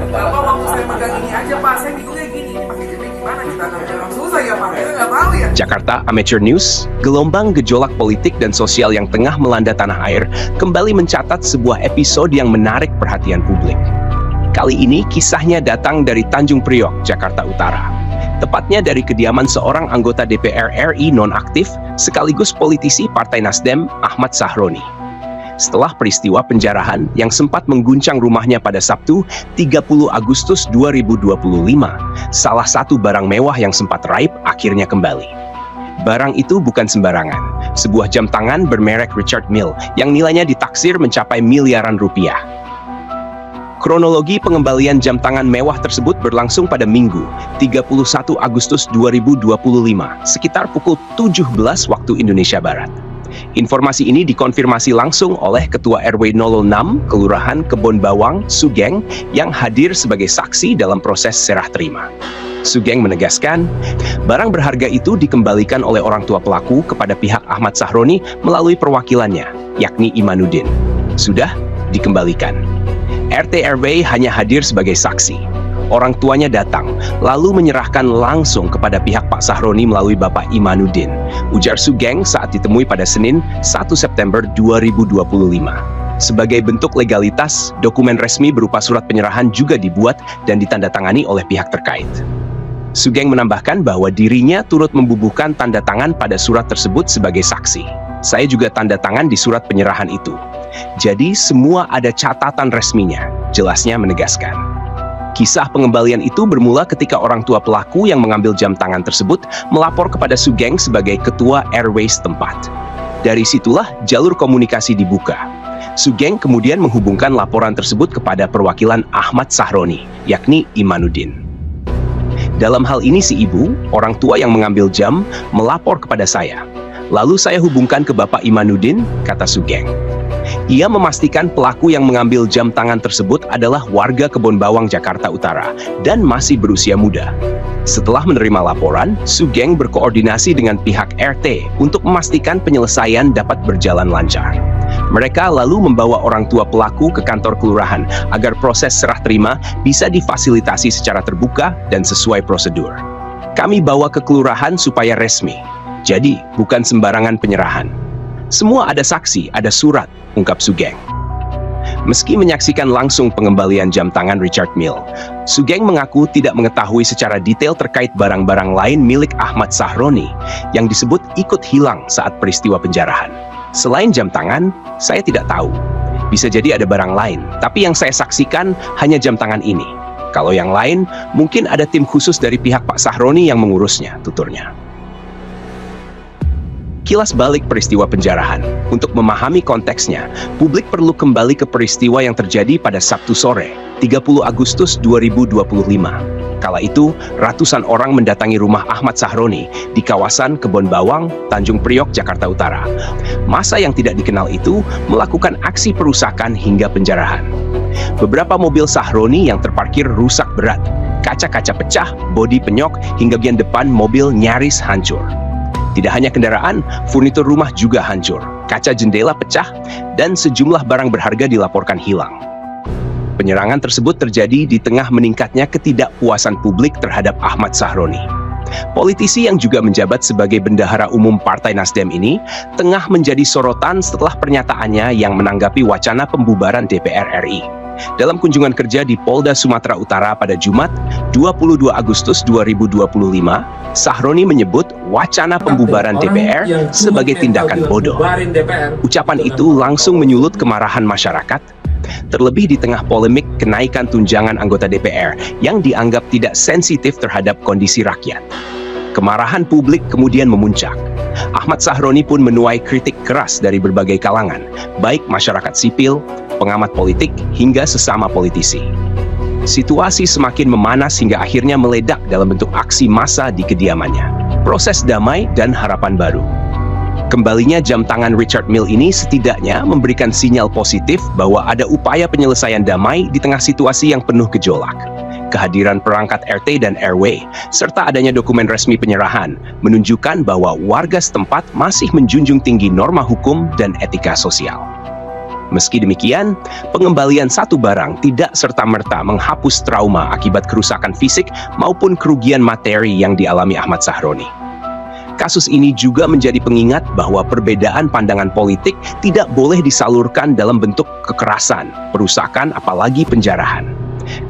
Bapak waktu saya pegang ini aja Pak, saya bingungnya gini, ini pakai jepit gimana kita nggak susah ya Pak, kita nggak tahu ya. Jakarta Amateur News, gelombang gejolak politik dan sosial yang tengah melanda tanah air kembali mencatat sebuah episode yang menarik perhatian publik. Kali ini kisahnya datang dari Tanjung Priok, Jakarta Utara. Tepatnya dari kediaman seorang anggota DPR RI nonaktif sekaligus politisi Partai Nasdem, Ahmad Sahroni. Setelah peristiwa penjarahan yang sempat mengguncang rumahnya pada Sabtu 30 Agustus 2025, salah satu barang mewah yang sempat raib akhirnya kembali. Barang itu bukan sembarangan, sebuah jam tangan bermerek Richard Mille yang nilainya ditaksir mencapai miliaran rupiah. Kronologi pengembalian jam tangan mewah tersebut berlangsung pada Minggu, 31 Agustus 2025, sekitar pukul 17 waktu Indonesia Barat. Informasi ini dikonfirmasi langsung oleh Ketua RW 06 Kelurahan Kebon Bawang, Sugeng, yang hadir sebagai saksi dalam proses serah terima. Sugeng menegaskan, barang berharga itu dikembalikan oleh orang tua pelaku kepada pihak Ahmad Sahroni melalui perwakilannya, yakni Imanuddin. Sudah dikembalikan. RT RW hanya hadir sebagai saksi. Orang tuanya datang, lalu menyerahkan langsung kepada pihak Pak Sahroni melalui Bapak Imanuddin, ujar Sugeng saat ditemui pada Senin 1 September 2025. Sebagai bentuk legalitas, dokumen resmi berupa surat penyerahan juga dibuat dan ditandatangani oleh pihak terkait. Sugeng menambahkan bahwa dirinya turut membubuhkan tanda tangan pada surat tersebut sebagai saksi. Saya juga tanda tangan di surat penyerahan itu. Jadi semua ada catatan resminya, jelasnya menegaskan. Kisah pengembalian itu bermula ketika orang tua pelaku yang mengambil jam tangan tersebut melapor kepada Sugeng sebagai ketua RW setempat. Dari situlah jalur komunikasi dibuka. Sugeng kemudian menghubungkan laporan tersebut kepada perwakilan Ahmad Sahroni, yakni Imanuddin. Dalam hal ini si ibu, orang tua yang mengambil jam, melapor kepada saya. Lalu saya hubungkan ke Bapak Imanuddin, kata Sugeng. Ia memastikan pelaku yang mengambil jam tangan tersebut adalah warga Kebon Bawang, Jakarta Utara, dan masih berusia muda. Setelah menerima laporan, Sugeng berkoordinasi dengan pihak RT untuk memastikan penyelesaian dapat berjalan lancar. Mereka lalu membawa orang tua pelaku ke kantor kelurahan agar proses serah terima bisa difasilitasi secara terbuka dan sesuai prosedur. Kami bawa ke kelurahan supaya resmi, jadi bukan sembarangan penyerahan. Semua ada saksi, ada surat, ungkap Sugeng. Meski menyaksikan langsung pengembalian jam tangan Richard Mille, Sugeng mengaku tidak mengetahui secara detail terkait barang-barang lain milik Ahmad Sahroni yang disebut ikut hilang saat peristiwa penjarahan. Selain jam tangan, saya tidak tahu. Bisa jadi ada barang lain, tapi yang saya saksikan hanya jam tangan ini. Kalau yang lain, mungkin ada tim khusus dari pihak Pak Sahroni yang mengurusnya, tuturnya. Kilas balik peristiwa penjarahan. Untuk memahami konteksnya, publik perlu kembali ke peristiwa yang terjadi pada Sabtu sore, 30 Agustus 2025. Kala itu, ratusan orang mendatangi rumah Ahmad Sahroni di kawasan Kebon Bawang, Tanjung Priok, Jakarta Utara. Massa yang tidak dikenal itu melakukan aksi perusakan hingga penjarahan. Beberapa mobil Sahroni yang terparkir rusak berat. Kaca-kaca pecah, bodi penyok, hingga bagian depan mobil nyaris hancur. Tidak hanya kendaraan, furnitur rumah juga hancur. Kaca jendela pecah, dan sejumlah barang berharga dilaporkan hilang. Penyerangan tersebut terjadi di tengah meningkatnya ketidakpuasan publik terhadap Ahmad Sahroni. Politisi yang juga menjabat sebagai bendahara umum Partai Nasdem ini tengah menjadi sorotan setelah pernyataannya yang menanggapi wacana pembubaran DPR RI. Dalam kunjungan kerja di Polda Sumatera Utara pada Jumat, 22 Agustus 2025, Sahroni menyebut wacana pembubaran DPR sebagai tindakan bodoh. Ucapan itu langsung menyulut kemarahan masyarakat, terlebih di tengah polemik kenaikan tunjangan anggota DPR yang dianggap tidak sensitif terhadap kondisi rakyat. Kemarahan publik kemudian memuncak. Ahmad Sahroni pun menuai kritik keras dari berbagai kalangan, baik masyarakat sipil, pengamat politik, hingga sesama politisi. Situasi semakin memanas hingga akhirnya meledak dalam bentuk aksi massa di kediamannya. Proses damai dan harapan baru. Kembalinya jam tangan Richard Mille ini setidaknya memberikan sinyal positif bahwa ada upaya penyelesaian damai di tengah situasi yang penuh gejolak. Kehadiran perangkat RT dan RW, serta adanya dokumen resmi penyerahan, menunjukkan bahwa warga setempat masih menjunjung tinggi norma hukum dan etika sosial. Meski demikian, pengembalian satu barang tidak serta-merta menghapus trauma akibat kerusakan fisik maupun kerugian materi yang dialami Ahmad Sahroni. Kasus ini juga menjadi pengingat bahwa perbedaan pandangan politik tidak boleh disalurkan dalam bentuk kekerasan, perusakan, apalagi penjarahan.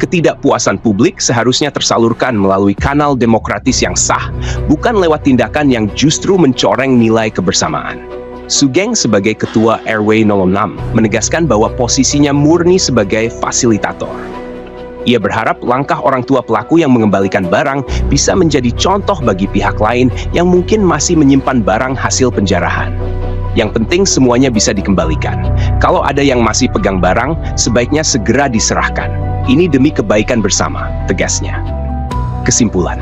Ketidakpuasan publik seharusnya tersalurkan melalui kanal demokratis yang sah, bukan lewat tindakan yang justru mencoreng nilai kebersamaan. Sugeng sebagai Ketua RW 06 menegaskan bahwa posisinya murni sebagai fasilitator. Ia berharap langkah orang tua pelaku yang mengembalikan barang bisa menjadi contoh bagi pihak lain yang mungkin masih menyimpan barang hasil penjarahan. Yang penting semuanya bisa dikembalikan. Kalau ada yang masih pegang barang, sebaiknya segera diserahkan. Ini demi kebaikan bersama, tegasnya. Kesimpulan.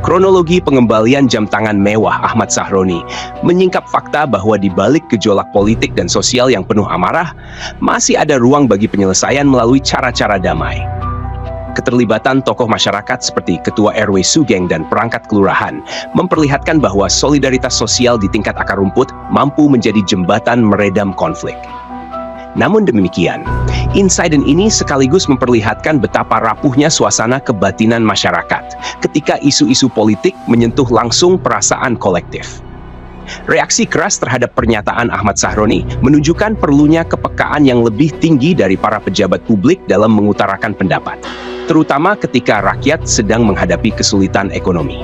Kronologi pengembalian jam tangan mewah Ahmad Sahroni menyingkap fakta bahwa di balik gejolak politik dan sosial yang penuh amarah, masih ada ruang bagi penyelesaian melalui cara-cara damai. Keterlibatan tokoh masyarakat seperti Ketua RW Sugeng dan perangkat kelurahan memperlihatkan bahwa solidaritas sosial di tingkat akar rumput mampu menjadi jembatan meredam konflik. Namun demikian, insiden ini sekaligus memperlihatkan betapa rapuhnya suasana kebatinan masyarakat ketika isu-isu politik menyentuh langsung perasaan kolektif. Reaksi keras terhadap pernyataan Ahmad Sahroni menunjukkan perlunya kepekaan yang lebih tinggi dari para pejabat publik dalam mengutarakan pendapat, terutama ketika rakyat sedang menghadapi kesulitan ekonomi.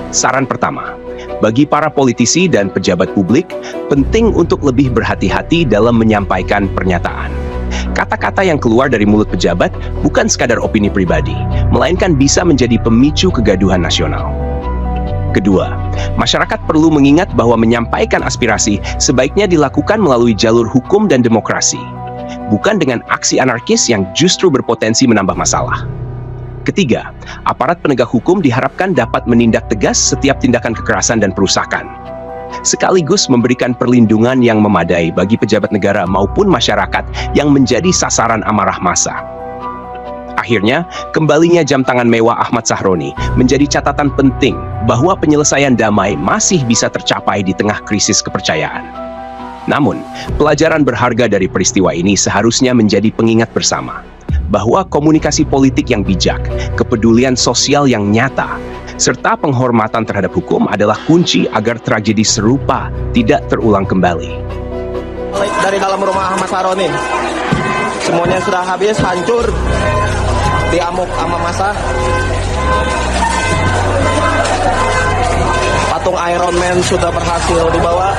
Saran pertama, bagi para politisi dan pejabat publik, penting untuk lebih berhati-hati dalam menyampaikan pernyataan. Kata-kata yang keluar dari mulut pejabat bukan sekadar opini pribadi, melainkan bisa menjadi pemicu kegaduhan nasional. Kedua, masyarakat perlu mengingat bahwa menyampaikan aspirasi sebaiknya dilakukan melalui jalur hukum dan demokrasi, bukan dengan aksi anarkis yang justru berpotensi menambah masalah. Ketiga, aparat penegak hukum diharapkan dapat menindak tegas setiap tindakan kekerasan dan perusakan, sekaligus memberikan perlindungan yang memadai bagi pejabat negara maupun masyarakat yang menjadi sasaran amarah massa. Akhirnya, kembalinya jam tangan mewah Ahmad Sahroni menjadi catatan penting bahwa penyelesaian damai masih bisa tercapai di tengah krisis kepercayaan. Namun, pelajaran berharga dari peristiwa ini seharusnya menjadi pengingat bersama bahwa komunikasi politik yang bijak, kepedulian sosial yang nyata, serta penghormatan terhadap hukum adalah kunci agar tragedi serupa tidak terulang kembali. Dari dalam rumah Ahmad Sahroni, semuanya sudah habis, hancur, diamuk sama massa. Patung Iron Man sudah berhasil dibawa.